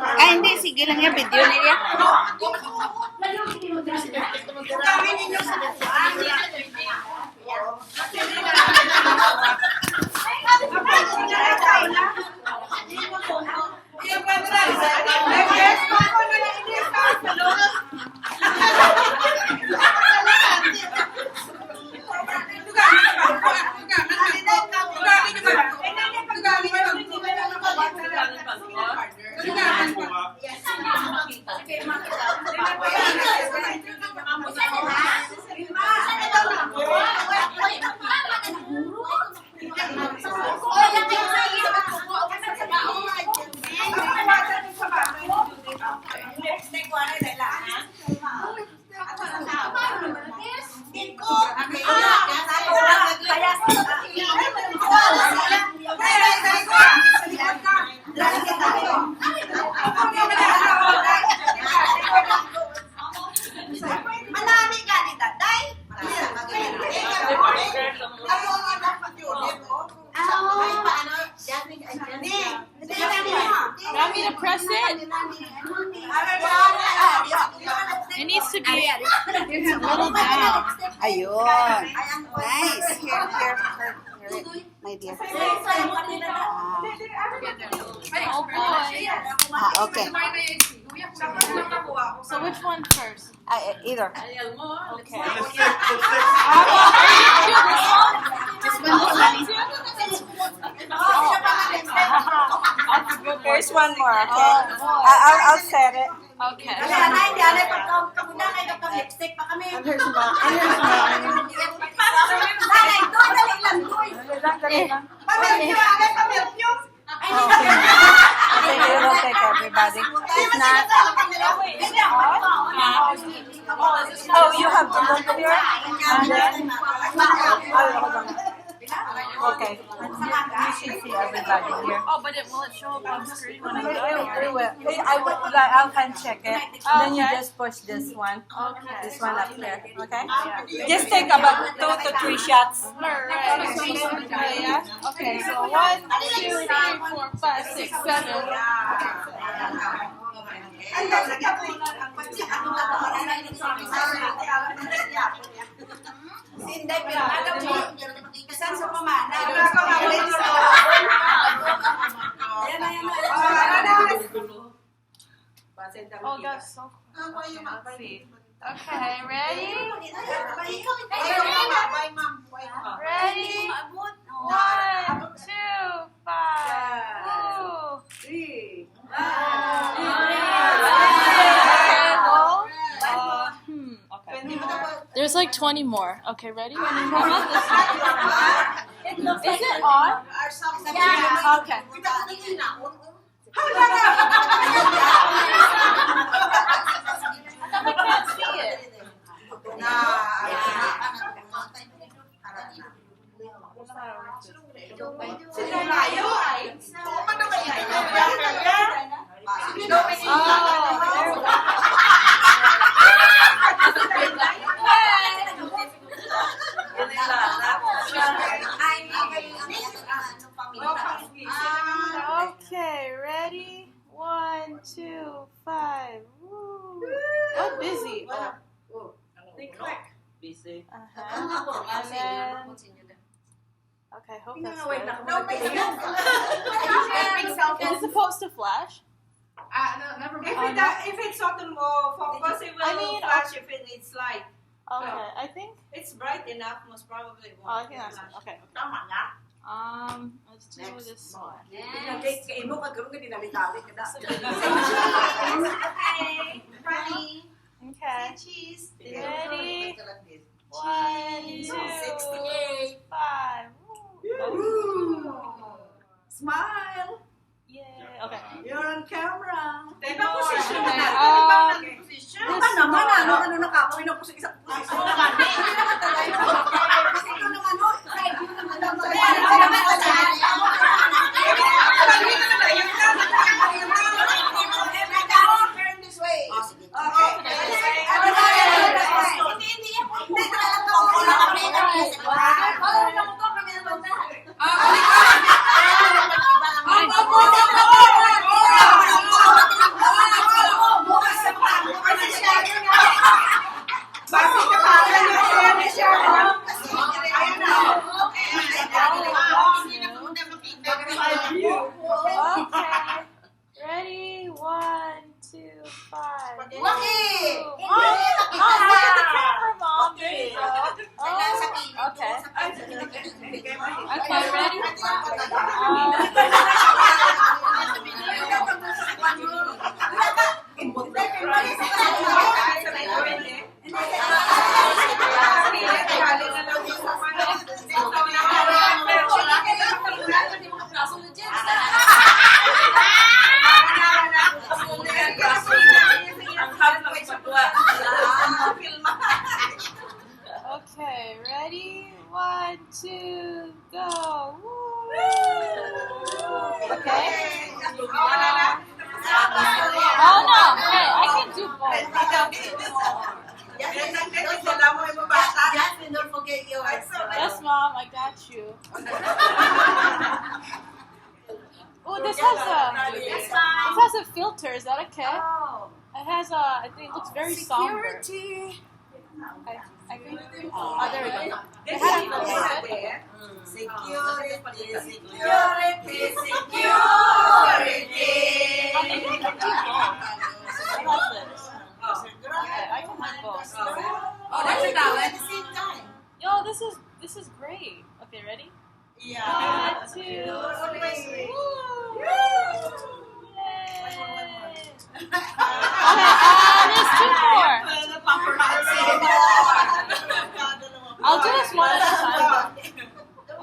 Ay, hindi. Sige lang yan. Video nila. Want me to press it? It needs to be a little down. Ayun. Nice. Here, my dear. Oh boy. Okay. So which one first? Either. Okay. There's one more, okay? I'll set it. Okay. Okay, it will take everybody. If not, oh, you have to look here, and then, hold on. Okay, you should see everybody here. Oh, but will it show up on screen when I'm done? It will. I can check it. Then you Okay. just push this one. Okay. This one up there. Okay? Just take about 2 to 3 shots. Alright. Yeah. Okay. So 1, 2, 3, 4, 5, 6, 7. Oh, that's so cool. Let's see. Okay, ready? Ready? 1, 2, 5. Ooh. Okay. There's like 20 more. Okay, ready? How about this one? Is it on? Yeah. Okay. I can't see it. Okay, ready? 1, 2, 5. Woo. Oh, busy. Busy. And then, okay, hope that's good. Is it supposed to flash? If it's autumn focus, it will flash if it's light. Okay, I think. It's bright enough, most probably it Oh, I won't think that's flash. okay. Let's do this one. Okay. Cheese. Ready? 1, 2, 5. Woo. Smile. Yay. Okay. You're on camera. Okay, Position this 5. Wagi! Oh, look at the camera, Mom. There you go. Oh, okay. Okay, ready? Okay, ready? 1, 2, go. Woo. Okay. Oh no, hey, I can do both. Don't forget yours. Yes, Mom, I got you. Oh, this has a filter. Is that okay? It has a. I think it looks very somber. I think. Oh, there we go. It had a filter. Security. I like this. Okay, I can have both. That's at the same time. Yo, this is great. Okay, ready? Yeah. 1, 2, 3. Woo! Yay! Okay, there's 2 more. I'll do this one at a time.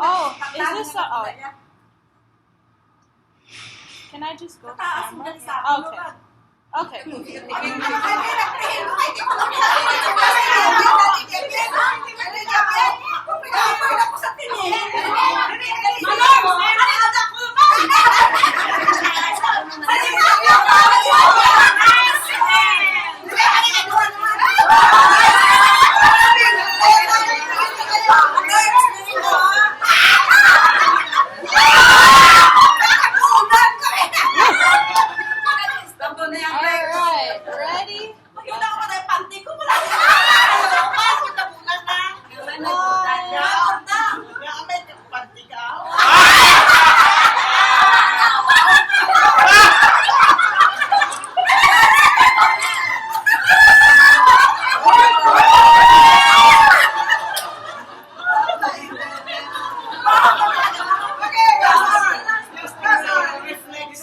Oh, is this a... Oh. Can I just go to camera? Okay. Alright, ready?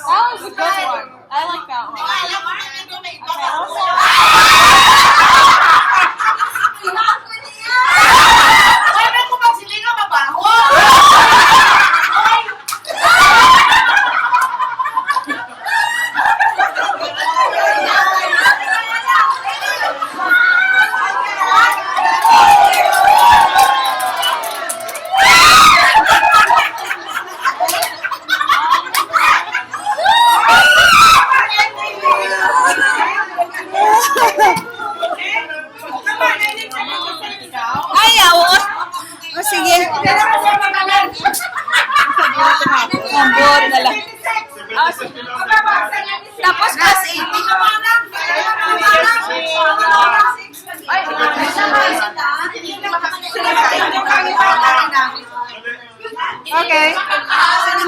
That was a good one. I like that one. Sige. Ang buhat na lang. Tapos plus 80. Okay.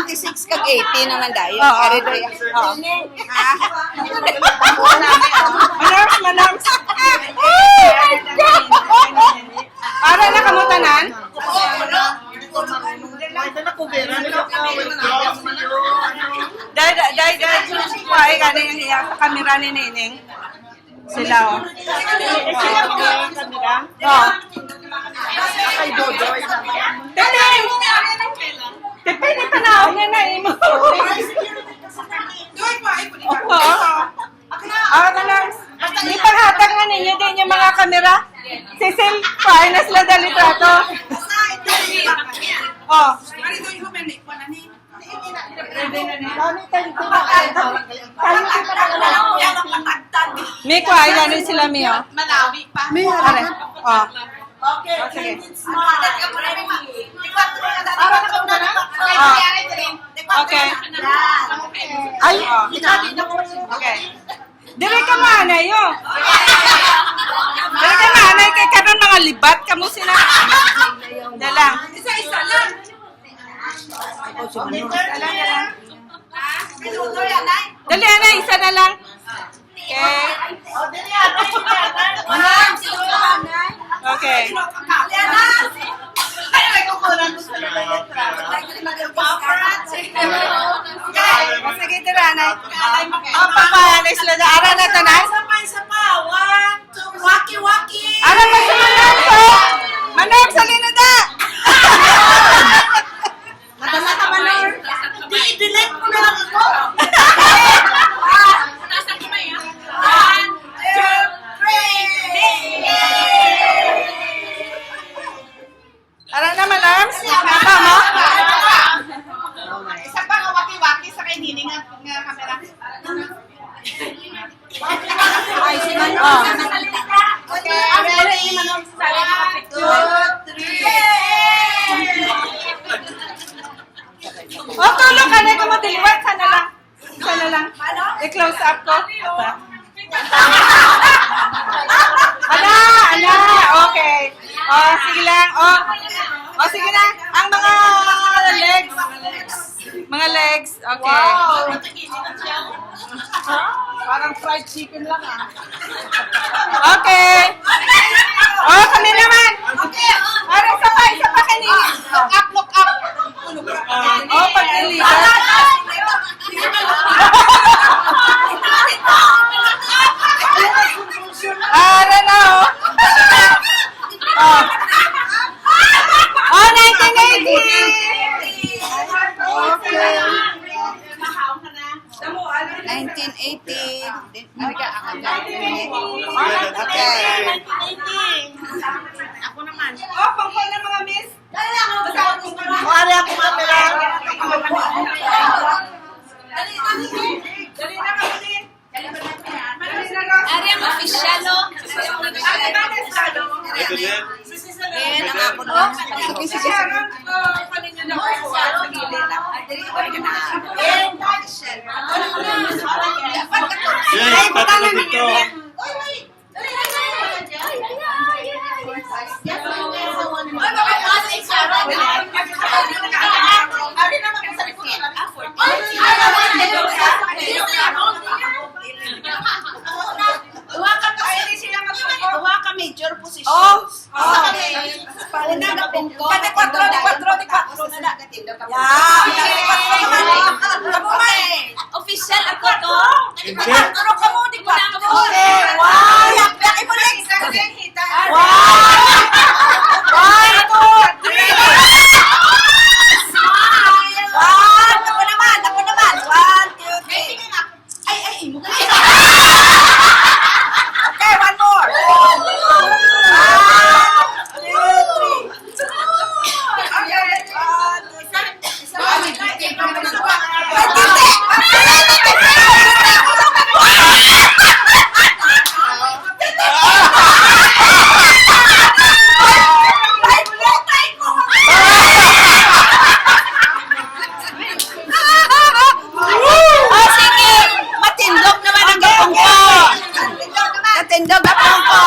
76 kag 80 naman dayo. Ari doy. Oh. Ha? Manarms. Oh my God! Para na kamutanan? Dahil. Kuhay ka na yung sa kamera ni Nining. Sila o. Oo. Tining! Tipay ni panahon na na mo. Oo. Di paghatag nga ninyo din yung mga kamera. Cecil, pahay na sila dalitrato. Oh. May kuhay ganin sila, Mio. Malawi pa. Are. Oh. Okay. Sige. Okay. Ay, okay. Dire ka manay, yo. Dire ka manay, kay karon mga libat, kamo sila. Dalang. Isa-isa lang. Dali, ana, isa na lang. Okay. Manang, sino ka nanay? Okay. Liana! Ay, may kukunan ko sa paparazzi. Okay. Sige, tiranay. Papayanis sila na. Ara na to, Nay. Isa pa. 1, 2, waki-waki. Ara pa sa Manang ko. Manang, sa linada. Madala ka, Manor. Hindi, delete mo na lang ako. Nasa kamay, ha? 1, 2, 3. Ara na, Manang. Tama mo? Isa pa nga waki-waki sa kay Nini nga kamera. Ay, si Manong. Oh. Okay, ready? 1, 2, 3. Oh, tulong ka na kung matiliwan. Sana lang. Sana lang. I-close up ko. Ana. Okay. Oh, sige lang. Oh, sige na. Ang mga legs. Mga legs. Okay. Parang fried chicken lang ah. Okay. Oh, kami naman. Ano, isa pa kanina. Look up. Oh, pag-ilipat. Ara na, oh. Oh. Oh, 1980. Okay. 1980. Ako naman. Oh, pangkol na mga miss. Kuwari ako kamera. Dali na kami. Ari ang official, no? Then, ang ako naman. Yes, patulog dito. Huwa ka major position. Oh. Una na punto. Pwede 4 na. Official ako to. Okay. Wow. Laki mo legs. Wow. 1, 2, 3. Wow. Ako naman. 1, 2, 3. Ay, mo ka. Okay, one more. 1, 2, 3. Matindog naman ang gapong ko. Matindog gapong ko.